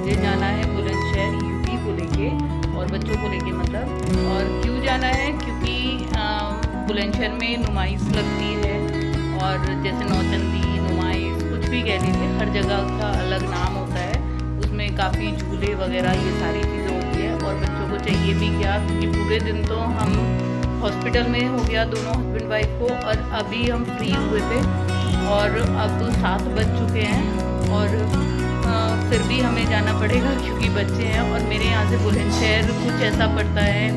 मुझे जाना है बुलंदशहर यूपी को लेके और बच्चों को लेके मतलब। और क्यों जाना है, क्योंकि बुलंदशहर में नुमाइश लगती है और जैसे नौचंदी नुमाइश कुछ भी कह लीजिए, हर जगह का अलग नाम होता है। उसमें काफ़ी झूले वगैरह ये सारी चीज़ें होती है। और बच्चों को चाहिए भी क्या, क्योंकि पूरे दिन तो हम हॉस्पिटल में हो गया दोनों हस्बैंड वाइफ को, और अभी हम फ्री हुए थे और अब तो 7 बज चुके हैं और फिर भी हमें जाना पड़ेगा क्योंकि बच्चे हैं। और मेरे यहाँ से बुलंदशहर कुछ ऐसा पड़ता है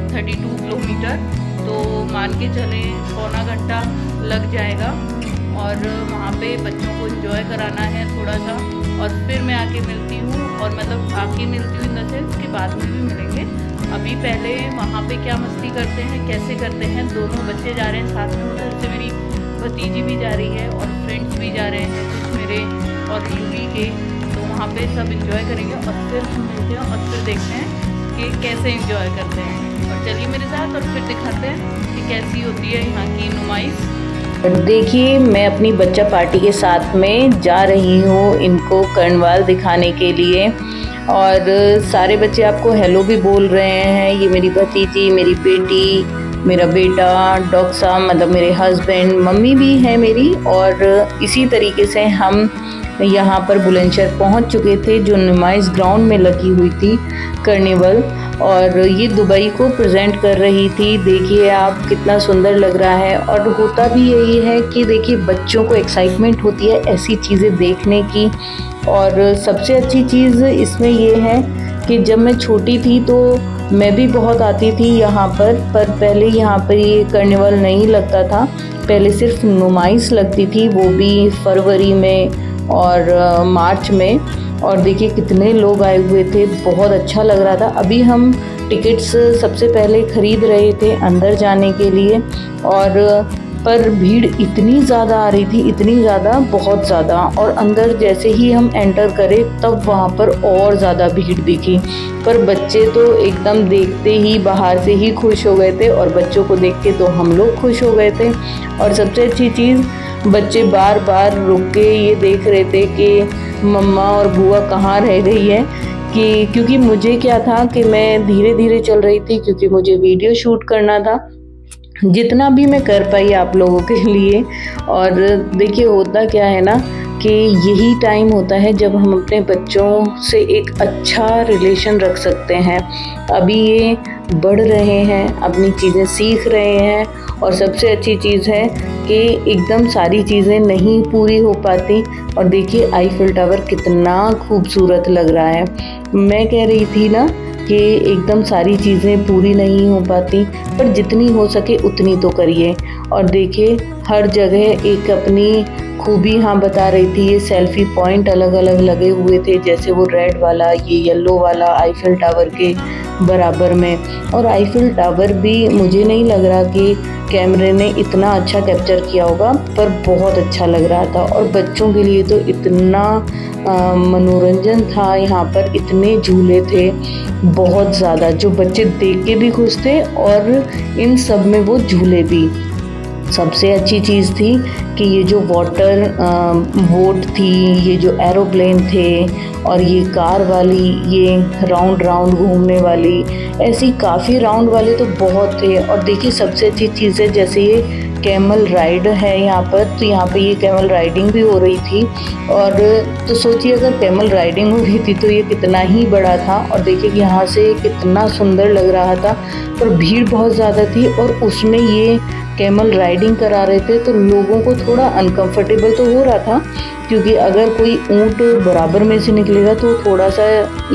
32 किलोमीटर, तो मान के चलें पौना घंटा लग जाएगा। और वहाँ पे बच्चों को एंजॉय कराना है थोड़ा सा, और फिर मैं आके मिलती हूँ। और मतलब आके मिलती हूँ इन द सेंस के बाद में भी मिलेंगे। अभी पहले वहाँ पे क्या मस्ती करते हैं, कैसे करते हैं, दोनों बच्चे जा रहे हैं साथ में। उधर से मेरी भतीजी भी जा रही है और फ्रेंड्स भी जा रहे हैं कुछ मेरे और यूपी के, तो वहाँ पे सब एंजॉय करेंगे और फिर हम मिलते हैं और फिर देखते हैं कि कैसे एंजॉय करते हैं। और चलिए मेरे साथ और फिर दिखाते हैं कि कैसी होती है यहाँ की नुमाइश। देखिए, मैं अपनी बच्चा पार्टी के साथ में जा रही हूँ इनको कर्नवाल दिखाने के लिए, और सारे बच्चे आपको हेलो भी बोल रहे हैं। ये मेरी भतीजी, मेरी बेटी, मेरा बेटा, डॉक्टर साहब मतलब मेरे हस्बैंड, मम्मी भी है मेरी। और इसी तरीके से हम यहाँ पर बुलंदशहर पहुँच चुके थे, जो नुमाइश ग्राउंड में लगी हुई थी कार्निवल, और ये दुबई को प्रेजेंट कर रही थी। देखिए आप, कितना सुंदर लग रहा है। और होता भी यही है कि देखिए बच्चों को एक्साइटमेंट होती है ऐसी चीज़ें देखने की। और सबसे अच्छी चीज़ इसमें ये है कि जब मैं छोटी थी तो मैं भी बहुत आती थी यहाँ पर पहले यहाँ पर ये कार्निवल नहीं लगता था। पहले सिर्फ नुमाइश लगती थी, वो भी फरवरी में और मार्च में। और देखिए कितने लोग आए हुए थे, बहुत अच्छा लग रहा था। अभी हम टिकट्स सबसे पहले ख़रीद रहे थे अंदर जाने के लिए, और पर भीड़ इतनी ज़्यादा आ रही थी, इतनी ज़्यादा, बहुत ज़्यादा। और अंदर जैसे ही हम एंटर करें तब वहाँ पर और ज़्यादा भीड़ दिखी। पर बच्चे तो एकदम देखते ही बाहर से ही खुश हो गए थे, और बच्चों को देख के तो हम लोग खुश हो गए थे। और सबसे अच्छी चीज़, बच्चे बार बार रुक के ये देख रहे थे कि मम्मा और बुआ कहाँ रह गई है। क्योंकि मुझे क्या था कि मैं धीरे धीरे चल रही थी, क्योंकि मुझे वीडियो शूट करना था जितना भी मैं कर पाई आप लोगों के लिए। और देखिए होता क्या है ना कि यही टाइम होता है जब हम अपने बच्चों से एक अच्छा रिलेशन रख सकते हैं। अभी ये बढ़ रहे हैं, अपनी चीज़ें सीख रहे हैं, और सबसे अच्छी चीज़ है कि एकदम सारी चीज़ें नहीं पूरी हो पाती। और देखिए आईफिल टावर कितना खूबसूरत लग रहा है। मैं कह रही थी ना कि एकदम सारी चीज़ें पूरी नहीं हो पाती, पर जितनी हो सके उतनी तो करिए। और देखिए हर जगह एक अपनी खूबी हाँ बता रही थी। ये सेल्फी पॉइंट अलग अलग लगे हुए थे, जैसे वो रेड वाला, ये येलो वाला आईफिल टावर के बराबर में। और आईफिल टावर भी मुझे नहीं लग रहा कि कैमरे ने इतना अच्छा कैप्चर किया होगा, पर बहुत अच्छा लग रहा था। और बच्चों के लिए तो इतना मनोरंजन था यहाँ पर, इतने झूले थे बहुत ज़्यादा, जो बच्चे देख के भी खुश थे और इन सब में वो झूले भी। सबसे अच्छी चीज़ थी कि ये जो वाटर बोट थी, ये जो एरोप्लेन थे, और ये कार वाली, ये राउंड राउंड घूमने वाली, ऐसी काफ़ी राउंड वाले तो बहुत थे। और देखिए सबसे अच्छी चीज़ है, जैसे ये कैमल राइड है यहाँ पर, तो यहाँ पे ये कैमल राइडिंग भी हो रही थी। और तो सोचिए अगर कैमल राइडिंग हो रही थी तो ये कितना ही बड़ा था। और देखिए यहाँ से कितना सुंदर लग रहा था, पर भीड़ बहुत ज़्यादा थी और उसमें ये कैमल राइडिंग करा रहे थे, तो लोगों को थोड़ा अनकंफर्टेबल तो हो रहा था, क्योंकि अगर कोई ऊँट बराबर में से निकलेगा तो थोड़ा सा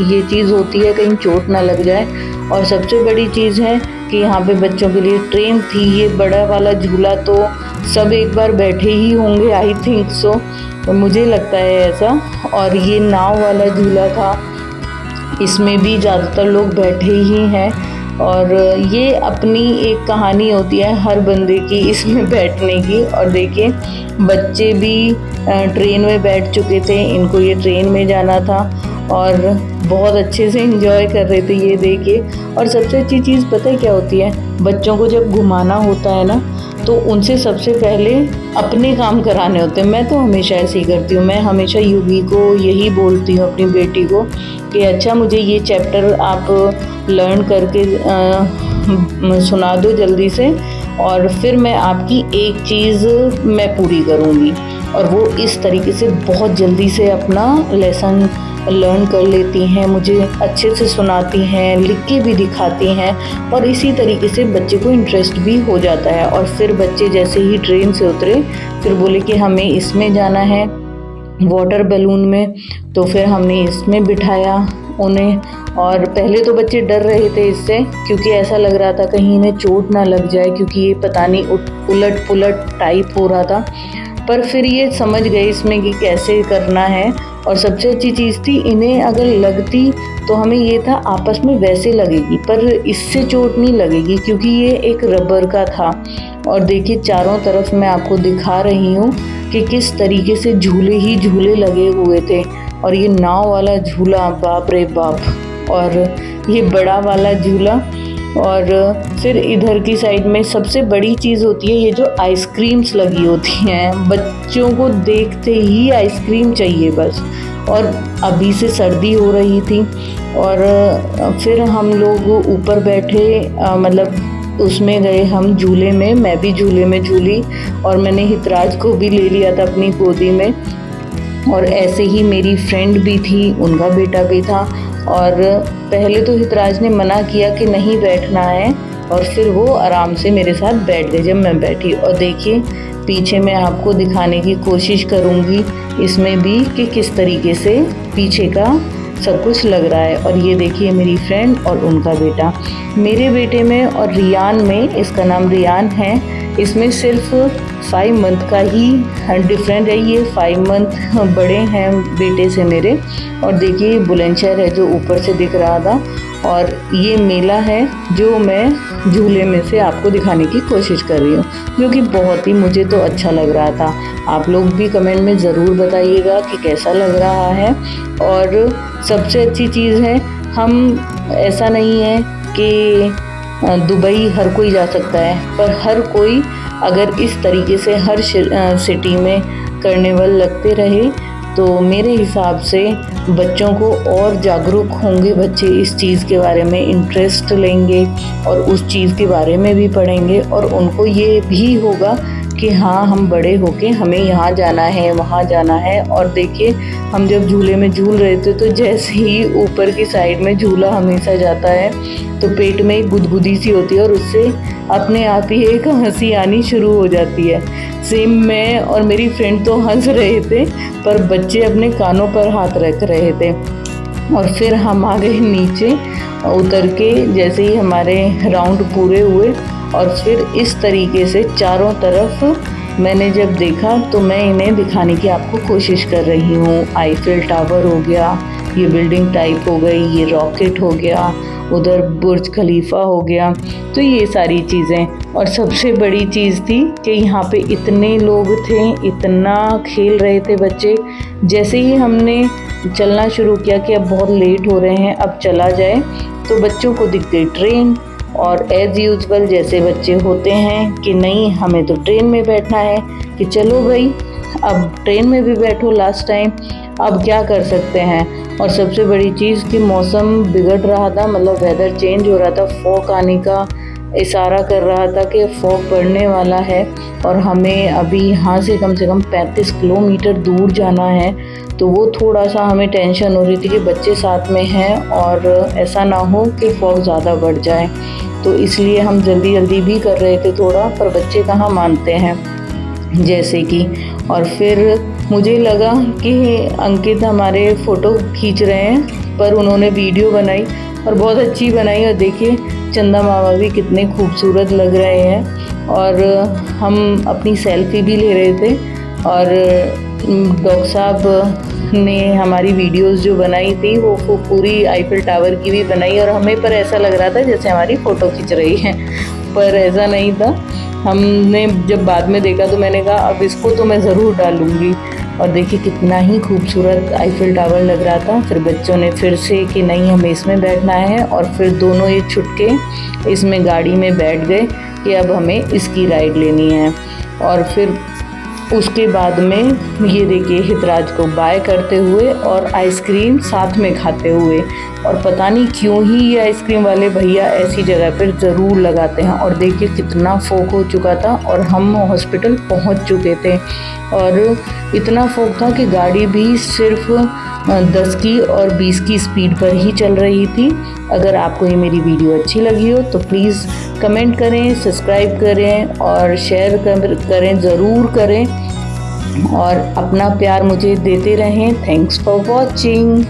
ये चीज़ होती है कहीं चोट ना लग जाए। और सबसे बड़ी चीज़ है कि यहाँ पे बच्चों के लिए ट्रेन थी। ये बड़ा वाला झूला तो सब एक बार बैठे ही होंगे, आई थिंक सो, मुझे लगता है ऐसा। और ये नाव वाला झूला था, इसमें भी ज़्यादातर लोग बैठे ही हैं। और ये अपनी एक कहानी होती है हर बंदे की इसमें बैठने की। और देखिए बच्चे भी ट्रेन में बैठ चुके थे, इनको ये ट्रेन में जाना था। और बहुत अच्छे से एंजॉय कर रहे थे ये देखिए। और सबसे अच्छी चीज़ पता है क्या होती है, बच्चों को जब घुमाना होता है ना तो उनसे सबसे पहले अपने काम कराने होते हैं। मैं तो हमेशा ऐसे ही करती हूँ। मैं हमेशा युवी को यही बोलती हूँ, अपनी बेटी को, कि अच्छा मुझे ये चैप्टर आप लर्न करके सुना दो जल्दी से, और फिर मैं आपकी एक चीज़ मैं पूरी करूँगी। और वो इस तरीके से बहुत जल्दी से अपना लेसन लर्न कर लेती हैं, मुझे अच्छे से सुनाती हैं, लिख के भी दिखाती हैं, और इसी तरीके से बच्चे को इंटरेस्ट भी हो जाता है। और फिर बच्चे जैसे ही ट्रेन से उतरे फिर बोले कि हमें इसमें जाना है, वाटर बैलून में। तो फिर हमने इसमें बिठाया उन्हें। और पहले तो बच्चे डर रहे थे इससे, क्योंकि ऐसा लग रहा था कहीं इन्हें चोट ना लग जाए, क्योंकि ये पता नहीं उलट पुलट टाइप हो रहा था। पर फिर ये समझ गए इसमें कि कैसे करना है। और सबसे अच्छी चीज़ थी, इन्हें अगर लगती तो हमें ये था आपस में वैसे लगेगी, पर इससे चोट नहीं लगेगी, क्योंकि ये एक रबर का था। और देखिए चारों तरफ मैं आपको दिखा रही हूँ कि किस तरीके से झूले ही झूले लगे हुए थे। और ये नाव वाला झूला, बाप रे बाप, और ये बड़ा वाला झूला। और फिर इधर की साइड में सबसे बड़ी चीज़ होती है ये जो आइसक्रीम्स लगी होती हैं। बच्चों को देखते ही आइसक्रीम चाहिए बस। और अभी से सर्दी हो रही थी, और फिर हम लोग ऊपर बैठे, मतलब उसमें गए हम झूले में। मैं भी झूले में झूली, और मैंने हितराज को भी ले लिया था अपनी गोदी में। और ऐसे ही मेरी फ्रेंड भी थी, उनका बेटा भी था। और पहले तो हितराज ने मना किया कि नहीं बैठना है, और फिर वो आराम से मेरे साथ बैठ गए जब मैं बैठी। और देखिए पीछे मैं आपको दिखाने की कोशिश करूँगी इसमें भी कि किस तरीके से पीछे का सब कुछ लग रहा है। और ये देखिए मेरी फ्रेंड और उनका बेटा। मेरे बेटे में और रियान में, इसका नाम रियान है, इसमें सिर्फ 5 मंथ का ही डिफरेंट है। ये 5 मंथ बड़े हैं बेटे से मेरे। और देखिए ये बुलंदशहर है जो ऊपर से दिख रहा था, और ये मेला है जो मैं झूले में से आपको दिखाने की कोशिश कर रही हूँ, जो कि बहुत ही मुझे तो अच्छा लग रहा था। आप लोग भी कमेंट में ज़रूर बताइएगा कि कैसा लग रहा है। और सबसे अच्छी चीज़ है, हम ऐसा नहीं है कि दुबई हर कोई जा सकता है, पर हर कोई अगर इस तरीके से हर सिटी में कार्निवल लगते रहे तो मेरे हिसाब से बच्चों को और जागरूक होंगे। बच्चे इस चीज़ के बारे में इंटरेस्ट लेंगे और उस चीज़ के बारे में भी पढ़ेंगे, और उनको ये भी होगा कि हाँ हम बड़े होके हमें यहाँ जाना है, वहाँ जाना है। और देखिए हम जब झूले में झूल रहे थे तो जैसे ही ऊपर की साइड में झूला हमेशा जाता है तो पेट में एक गुदगुदी सी होती है, और उससे अपने आप ही एक हंसी आनी शुरू हो जाती है। सेम मैं और मेरी फ्रेंड तो हंस रहे थे, पर बच्चे अपने कानों पर हाथ रख रहे थे। और फिर हम आ गए नीचे उतर के, जैसे ही हमारे राउंड पूरे हुए, और फिर इस तरीके से चारों तरफ मैंने जब देखा तो मैं इन्हें दिखाने की आपको कोशिश कर रही हूँ। आईफिल टावर हो गया, ये बिल्डिंग टाइप हो गई, ये रॉकेट हो गया, उधर बुर्ज खलीफा हो गया, तो ये सारी चीज़ें। और सबसे बड़ी चीज़ थी कि यहाँ पे इतने लोग थे, इतना खेल रहे थे बच्चे। जैसे ही हमने चलना शुरू किया कि अब बहुत लेट हो रहे हैं, अब चला जाए, तो बच्चों को दिख गई ट्रेन। और एज़ यूजुअल जैसे बच्चे होते हैं कि नहीं हमें तो ट्रेन में बैठना है, कि चलो भाई अब ट्रेन में भी बैठो लास्ट टाइम, अब क्या कर सकते हैं। और सबसे बड़ी चीज़ कि मौसम बिगड़ रहा था, मतलब वेदर चेंज हो रहा था, फॉग आने का इशारा कर रहा था कि फॉग पड़ने वाला है, और हमें अभी यहाँ से कम 35 किलोमीटर दूर जाना है। तो वो थोड़ा सा हमें टेंशन हो रही थी कि बच्चे साथ में हैं और ऐसा ना हो कि फॉग ज़्यादा बढ़ जाए, तो इसलिए हम जल्दी जल्दी भी कर रहे थे थोड़ा, पर बच्चे कहाँ मानते हैं जैसे कि। और फिर मुझे लगा कि अंकित हमारे फ़ोटो खींच रहे हैं, पर उन्होंने वीडियो बनाई और बहुत अच्छी बनाई। और देखिए चंदा मामा भी कितने खूबसूरत लग रहे हैं, और हम अपनी सेल्फी भी ले रहे थे। और डॉक्टर साहब ने हमारी वीडियोस जो बनाई थी वो पूरी आईफिल टावर की भी बनाई, और हमें पर ऐसा लग रहा था जैसे हमारी फ़ोटो खींच रही है, पर ऐसा नहीं था। हमने जब बाद में देखा तो मैंने कहा अब इसको तो मैं ज़रूर डालूँगी, और देखिए कितना ही खूबसूरत आईफिल टावर लग रहा था। फिर बच्चों ने फिर से कि नहीं हमें इसमें बैठना है, और फिर दोनों ये छुटके इसमें गाड़ी में बैठ गए कि अब हमें इसकी राइड लेनी है। और फिर उसके बाद में ये देखिए हितराज को बाय करते हुए और आइसक्रीम साथ में खाते हुए। और पता नहीं क्यों ही ये आइसक्रीम वाले भैया ऐसी जगह पर ज़रूर लगाते हैं। और देखिए कितना फोग हो चुका था और हम हॉस्पिटल पहुंच चुके थे, और इतना फोग था कि गाड़ी भी सिर्फ 10 की और 20 की स्पीड पर ही चल रही थी। अगर आपको ये मेरी वीडियो अच्छी लगी हो तो प्लीज़ कमेंट करें, सब्सक्राइब करें और शेयर करें, ज़रूर करें, और अपना प्यार मुझे देते रहें। Thanks for watching.